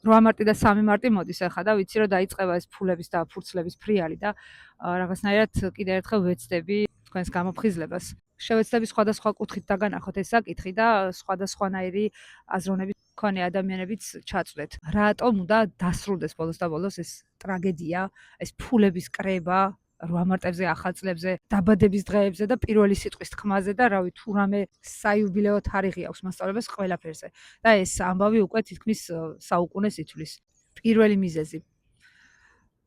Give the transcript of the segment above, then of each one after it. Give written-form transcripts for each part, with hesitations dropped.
8 მარტი და 3 მარტი მოდის ახლა და ვიცი რომ დაიწყება ეს ფულების და ფურცლების ფრიალი და რაღაცნაირად კიდევ ერთხელ ვეცდები თქვენს გამოფხიზლებას. შევეცდები სხვადასხვა კუთხით დაგანახოთ ეს საკითხი და სხვადასხვანაირი აზროვნების მქონე ადამიანებიც ჩაწვდეთ. რატომ უნდა დასრულდეს ბოლოს და ბოლოს ეს ტრაგედია, ეს ფულების კრება 8 მარტებზე, ახალ წლებზე, დაბადების დღეებზე და პირველი სიტყვის თქმაზე და რავი თუ რამე საიუბილეო თარიღი აქვს მასწავლებლებს ყველაფერზე. და ეს ამბავი უკვე თითქმის საუკუნეს ითვლის. პირველი მიზეზი.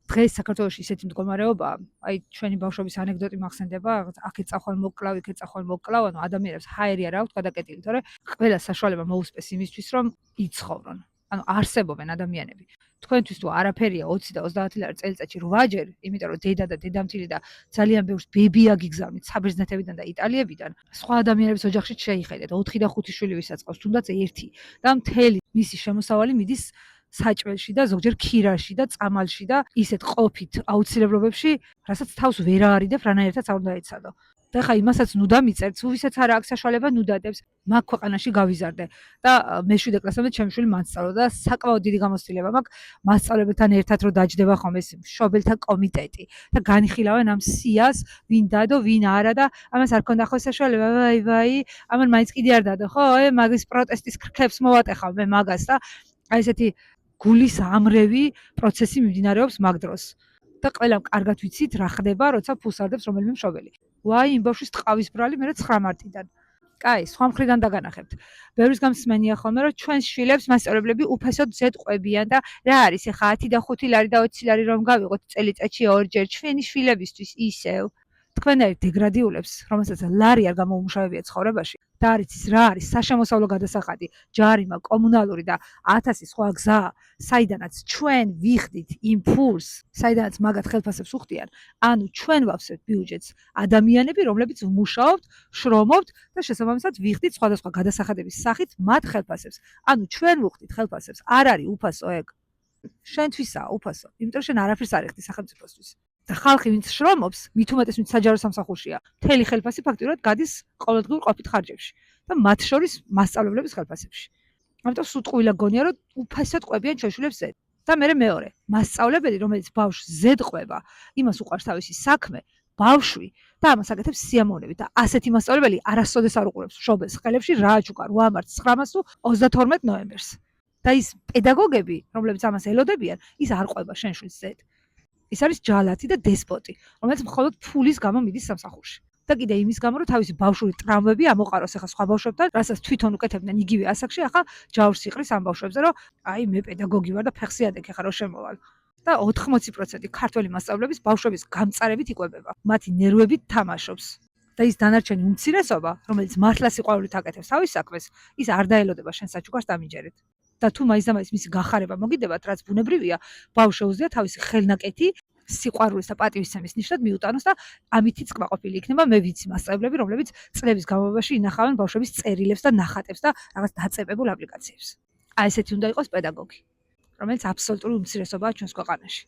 დღეს საქართველოში ისეთი მდგომარეობაა, აი ჩვენი ბავშვობის ანეკდოტი მახსენდება, აქეთ წახვალ მოკლავ, იქეთ წახვალ მოკლავ, ანუ ადამიანებს ჰაერი არ აქვთ გადაკეტილი, თორე ყველა საშუალება მოუსპეს იმისთვის, რომ იცხოვრონ. ანუ არსებობენ ადამიანები. თქვენთვის თუ არაფერია 20 და 30 ლარი წელიწადში 8ჯერ, იმიტომ რომ დედა და დედამთილი და ძალიან ბევრს ბებია გიგზავნით საბერძნეთებიდან და იტალიებიდან, სხვა ადამიანების ოჯახშიც შეიხედეთ 4 და 5 შვილი ვისაც ყავს, თუნდაც ერთი და მთელი მისი შემოსავალი მიდის საჭმელში და ზოგჯერ ქირაში და წამალში და ისეთ ყოფით აუცილებლობებში, რასაც თავს ვერ აარიდებ, რანაირადაც არ უნდა ეცადო. და ხა იმასაც ნუ დამიწერთ, ვისაც არ აქვს საშუალება ნუ დადებს, მაგ ქვეყანაში გავიზარდე და მე-7 კლასამდე ჩემი შვილი მასწავლო და საკმაოდ დიდი გამოცდილება მაქვს მასწავლებელთან ერთად რომ დაჯდება ხომ ეს მშობელთა კომიტეტი და განიხილავენ ამ სიას, ვინ დადო, ვინ არა და ამას არ ქონდა ხო საშუალება, ვაი, ამან მაინც კიდე არ დადო, ხო, მაგის პროტესტის ქრქებს მოვატეხავ მე მაგას და აი ესეთი გულის ამრევი პროცესი მიმდინარეობს მაგ დროს. და ყველამ კარგად ვიცით რა ხდება, როცა ფულსარდებს რომელიმე მშობელი. ვაი, იმ ბავშვის ტყავის ბრალი მე 9 მარტიდან. კაი, სხვა მხრიდან დაგანახებთ. ბევრის გამსმენია ხოლმე, რომ ჩვენს შვილებს მასწავლებლები უფასოდ ზედყვებიან და რა არის ახლა 10 და 5 ლარი და 20 ლარი რომ გავიღოთ წელიწადში ორჯერ ჩვენი შვილებისთვის ისევ. თქვენაირ დეგრადიულებს, რომელსაც ლარი არ გამოუმუშავებია ცხოვრებაში და არ იცის რა არის საშემოსავლო გადასახადი, ჯარიმა, კომუნალური და 1000 სხვა გზა, საიდანაც ჩვენ ვიხდით იმ ფულს, საიდანაც მაგათ ხელფასებს უხდიან, ანუ ჩვენ ვავსებთ ბიუჯეტს, ადამიანები, რომლებიც ვმუშაობთ, შრომობთ და შესაბამისად ვიხდით სხვადასხვა გადასახადების სახით მათ ხელფასებს. ანუ ჩვენ ვუხდით ხელფასებს, არ არის უფასო ეგ. შენთვისაა უფასო, იმიტომ რომ შენ არაფერს არ იხდი სახელმწიფოსთვის. და ხალხი ვინც შრომობს, მით უმეტეს ვინც საჯარო სამსახურშია, მთელი ხელფასი ფაქტურად გადის ყოველდღიურ ყოფით ხარჯებში და მათ შორის მასწავლებლების ხელფასებში. ამიტომ სუტყუილა გონია, რომ უფასოდ ყვებიან ჩვენ შვილებს ზედ. და მეორე, მასწავლებელი, რომელიც ბავშვს ზედ ყვება, იმას უყვარს თავისი საქმე, ბავშვი და ამას აკეთებს სიამოვნებით და ასეთი მასწავლებელი არასოდეს არ უყურებს მშობელს ხელებში რა აჩუქა 8 მარტს, 9 მარტს თუ 32 ნოემბერს. და ის პედაგოგები, რომლებიც ამას ელოდებიან, ის არ ყვება შენ შვილს ზედ. ის არის ჯალათი და დესპოტი, რომელიც მხოლოდ ფულის გამო მიდის სამსახურში. და კიდე იმის გამო, რომ თავისი ბავშვური ტრამვები ამოყაროს ახლა სხვა ბავშვებთან, რასაც თვითონ უკეთებდნენ იგივე ასაკში, ახლა ჯავრს იყრის ამ ბავშვებზე, რომ აი მე პედაგოგი ვარ და ფეხს იადეკ ახლა რომ შემოვალ. და 80% ქართველი მასწავლებლების ბავშვების გამწარებით იკვებება. მათი ნერვებით თამაშობს. და ის დანარჩენი უმცირესობა, რომელიც მართლა სიყვარულით აკეთებს თავის საქმეს, ის არ დაელოდება შენ საჩუქარს დამინჯერეთ. და თუ მაინც და მაინც მისი გახარება მოგიდებათ, რაც ბუნებრივია, ბავშვს შეუძლია თავისი ხელნაკეთი სიყვარულის და პატივისცემის ნიშნად მიუტანოს და ამითიც კმაყოფილი იქნება მე ვიცი მასწავლებლები, რომლებიც წლების განმავლობაში ინახავენ ბავშვების წერილებს და ნახატებს და რაღაც დაწებებულ აპლიკაციებს. აი ესეთი უნდა იყოს პედაგოგი, რომელიც აბსოლუტური უმცირესობაა ჩვენს ქვეყანაში.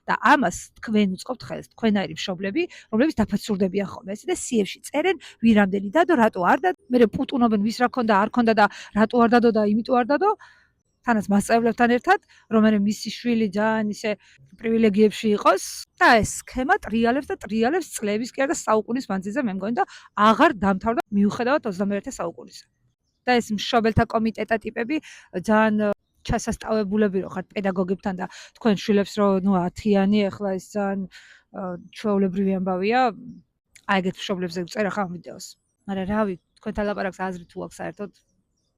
და ამას თქვენ უწყობთ ხელს, თქვენაირი მშობლები, რომლებიც დაფაცურდებიან ხოლმე და სიებში წერენ ვირამდენი დადო, რატო არ დადო, მე პუტუნობენ ვის რა ქონდა, არ ქონდა და რატო არ დადო და იმიტომ არ დადო. თანაც მასწავლებლებთან ერთად, რომელმე მისი შვილი ძალიან ისე პრივილეგიებში იყოს და ეს სქემა ტრიალებს და ტრიალებს წლების კი არა და საუკუნის მანძილზე მე მგონი და აღარ დამთავრდა მიუხედავად 21 საუკუნისა. და ეს მშობელთა კომიტეტა ტიპები ძალიან ჩასასწავებულები რო ხართ პედაგოგებთან და თქვენ შვილებს რო ნუ 10-იანი ახლა ეს ძალიან ჩვეულებრივი ამბავია, აი ეგეთ მშობლებზე წერა ხა ვიდეოს. მაგრამ რავი, თქვენთან ლაპარაკს აზრი თუ აქვს საერთოდ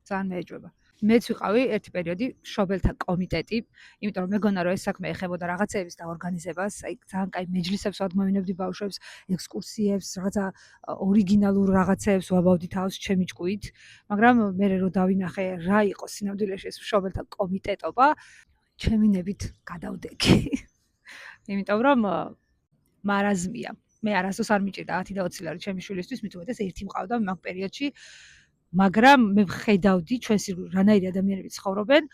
ძალიან მეეჭვება. მეც ვიყავი ერთი პერიოდი მშობელთა კომიტეტი, იმიტომ რომ მეგონა რომ ეს საქმე ეხებოდა რაღაცეების დაორგანიზებას, აი ძალიან კაი მეჯლისებს ვადმოვინებდი ბავშვებს, ექსკურსიებს, რაღაცა ორიგინალურ რაღაცეებს ვაბავდი თავს ჩემი ჭკუით, მაგრამ მე რო დავინახე რა იყო სინამდვილეში ეს მშობელთა კომიტეტობა, ჩემი ნებით გადავდეგი. იმიტომ რომ მარაზმია. მე არასდროს არ მიჭირდა 10 და 20 ლარი ჩემი შვილისთვის, მით უმეტეს ერთი მყავდა მაგ პერიოდში. მაგრამ მე ვხედავდი ჩვენს რანაირი ადამიანები ცხოვრობენ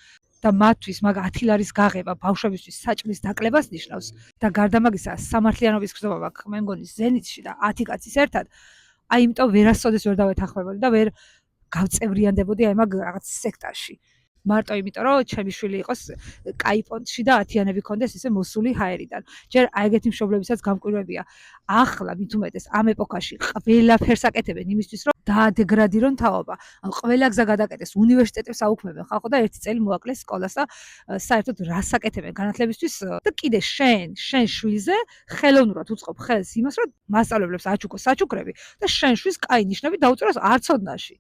და მათთვის მაგ 10 ლარის გაღება ბავშვებისთვის საჭმლის დაკლებას ნიშნავს და გარდა მაგისა სამართლიანობის გზნობა მაქვს მე მგონი ზენიტში და 10 კაცის ერთად აი იმიტომ ვერასოდეს ვერ დავეთანხმებოდი და ვერ გავწევრიანდებოდი აი მაგ რაღაც სექტაში მარტო იმიტომ რომ ჩემი შვილი იყოს კაი პონტში და 10-იანები ქონდეს ისე მოსული ჰაერიდან. ჯერ აი ეგეთი მშობლებიცაც გამკვირვებია. ახლა მით უმეტეს ამ ეპოქაში ყველაფერს აკეთებენ იმისთვის რომ დაადეგრადირონ თაობა. ან ყველა გზა გადაკეტეს, უნივერსიტეტებს აუქმებენ ხალხო და ერთი წელი მოაკლეს სკოლას და საერთოდ რას აკეთებენ განათლებისთვის და კიდე შენ შვილზე ხელოვნურად უწყობ ხელს იმას რომ მასწავლებლებს აჩუქო საჩუქრები და შენ შვილს კაი ნიშნები დაუწეროს არცოდნაში.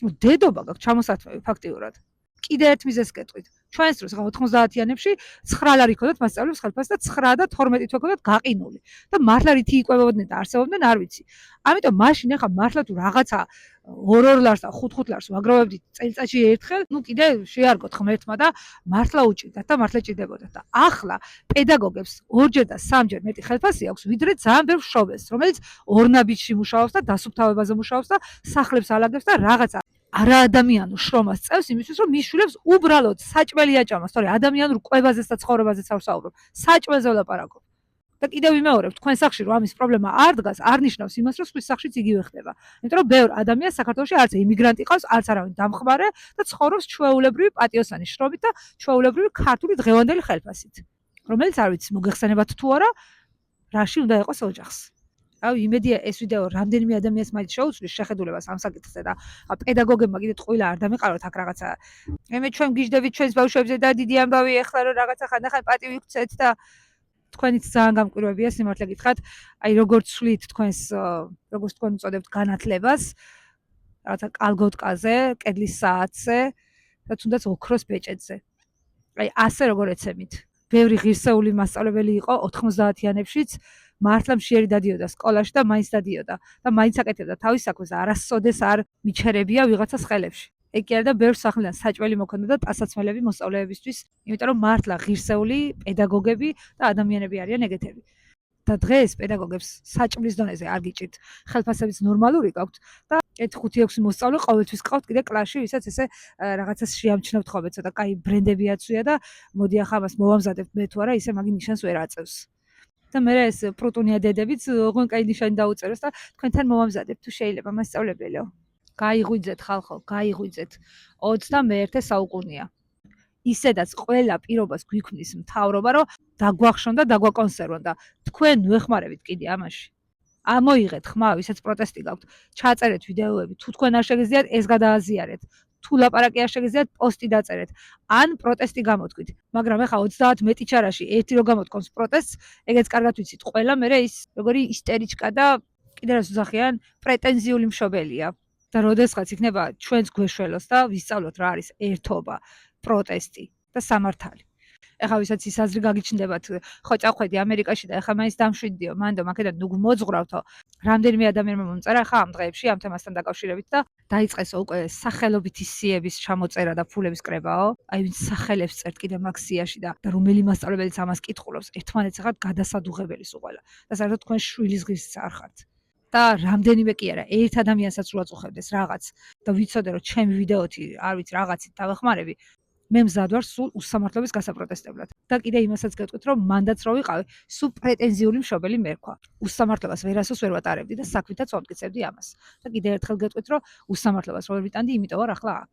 დედობა გაქვს ჩამოსათმევი ფაქტიურად. კიდე ერთ მიზეზს გეტყვით. ჩვენს დროს 90-იანებში 9 ლარი ქონდათ მასწავლებლებს ხელფასი და 9 და 12 თვე ქონდათ გაყინული. და მართლა რითი იკვებებოდნენ და არსებობდნენ არ ვიცი. ამიტომ მაშინ ახლა მართლა თუ რაღაცა 2 ლარს და 5 ლარს ვაგროვებდით წელიწადში ერთხელ, ნუ კიდე შეარგოთ ღმერთმა და მართლა უჭირდათ და მართლა ჭირდებოდათ. და ახლა პედაგოგებს 2-ჯერ და 3-ჯერ მეტი ხელფასი აქვს, ვიდრე ძალიან ბევრ მშობელს, რომელიც ორნაბიჯში მუშაობს და დასუფთავებაზე მუშაობს და სახლებს ალაგებს და რაღაცა არაადამიანურ შრომას წევს იმისთვის, რომ მის შვილებს უბრალოდ საჭმელი აჭამოს. თორე ადამიანურ კვებაზეც და ცხოვრებაზეც არ ვსაუბრობ. საჭმელზე ვლაპარაკობ. და კიდევ ვიმეორებ, თქვენ სახლში რომ ამის პრობლემა არ დგას, არ ნიშნავს იმას, რომ სხვის სახლშიც იგივე ხდება. იმიტომ რომ ბევრ ადამიანს საქართველოში არც იმიგრანტი ყავს, არც არავინ დამხმარე და ცხოვრობს ჩვეულებრივი პატიოსანი შრომით და ჩვეულებრივი ქართული დღევანდელი ხელფასით. რომელიც არ ვიცი მოგეხსენებათ თუ არა, რაში უნდა იყოს ოჯახს. იმედია ეს ვიდეო რამდენიმე ადამიანს მაინც შეუცვლის შეხედულებას ამ საკითხზე და პედაგოგებმა კიდე ტყუილა არ დამეყაროთ აქ რაღაცა. მე ჩვენ გიждდებით ჩვენს ბავშვებზე და დიდი ამბავი ეხლა რომ რაღაცა ხანდახან პატივი გცეთ და თქვენიც ძალიან გამკვირვებია სიმართლე გითხრათ. აი როგორც სვლით თქვენს როგორც თქვენ უწოდებთ განათლებას რაღაცა კალგოტკაზე, კედლის საათზე და თუნდაც ოქროს ბეჭედზე. აი ასე როგორ ეცემით. ბევრი ღირსეული მასწავლებელი იყო 90-იანებშიც მართლა მშიერი დადიოდა სკოლაში და მაინც დადიოდა და მაინც აკეთებდა თავის საქმეს და არასოდეს არ მიჩერებია ვიღაცას ხელებში. ეგ კი არა და ბევრ სახლიდან საჭმელი მოქონდა და ტასაცმელები მოსწავლეებისთვის, იმიტომ რომ მართლა ღირსეული პედაგოგები და ადამიანები არიან ეგეთები. და დღეს პედაგოგებს საჭმლის დონეზე არ გიჭირთ. ხელფასებიც ნორმალური გაქვთ და 1-5-6 მოსწავლე ყოველთვის ყავთ კიდე კლასში, ვისაც ესე რაღაცას შეამჩნევთ ხოლმე, ცოტა კაი ბრენდები აცვია და მოდი ახლა ამას მოვამზადებთ მე თუ არა, ისე მაგის ნიშანს ვერ აწევს. და მე ეს პრუტუნია დედებით ოღონდ კაი ნიშანი დაუწეროს და თქვენთან მოვამზადებთ თუ შეიძლება მასწავლებელო. გაიღვიძეთ ხალხო, გაიღვიძეთ. 21 საუკუნეა. ისედაც ყველა პირობას გვიქმნის მთავრობა, რომ დაგვახშონ და დაგვაკონსერვონ და თქვენ ვეხმარებით კიდე ამაში. ამოიღეთ ხმა, ვისაც პროტესტი გაქვთ, ჩაწერეთ ვიდეოები, თუ თქვენ არ შეგიძლიათ, ეს გადააზიარეთ. თუ ლაპარაკი არ შეგიძლიათ, პოსტი დაწერეთ. ან პროტესტი გამოთქვით. მაგრამ ეხა 30 მეტი ჩარაში ერთი რო გამოთქვამს პროტესტს, ეგეც კარგად ვიცით, ყველა მერე ის როგორი ისტერიჩკა და კიდე რას უძახიან, პრეტენზიული მშობელია. და როდესღაც იქნება ჩვენს გვეშველოს და ვისწავლოთ რა არის ერთობა, პროტესტი და სამართალი. ეხა ვისაც ის აზრი გაგიჩნდებათ, ხო წავხედი ამერიკაში და ეხა მაინც დამშვიდდიო, მანდო მაგედან ნუ მოძღრავთო. რამდენიმე ადამიანმა მომწერა ხა ამ დღეებში ამ თემასთან დაკავშირებით და დაიწყესო უკვე სახელობითი სიების ჩამოწერა და ფულების კრებაო. აი ვინც სახელებს წერთ კიდე მაქსიაში და რომელი მასწავლებელიც ამას კითხულობს, ერთმანეთს ახლა გადასადუღებელი სულ. და საერთოდ თქვენ შვილის ღირსიც არ ხართ. და რამდენიმე კი არა, ერთ ადამიანსაც რო აწუხებდეს რაღაც და ვიცოდე რომ ჩემი ვიდეოთი, არ ვიცი, რაღაცით დავეხმარები, მე მზად ვარ სულ უსამართლობის გასაპროტესტებლად. და კიდე იმასაც გეტყვით, რომ მანდაც რო ვიყავი, სულ პრეტენზიული მშობელი მერქვა. უსამართლობას ვერასოს ვერ ვატარებდი და საქმითაც ვამტკიცებდი ამას. და კიდე ერთხელ გეტყვით, რომ უსამართლობას რო ვერ ვიტანდი, იმიტომ ვარ ახლა აქ.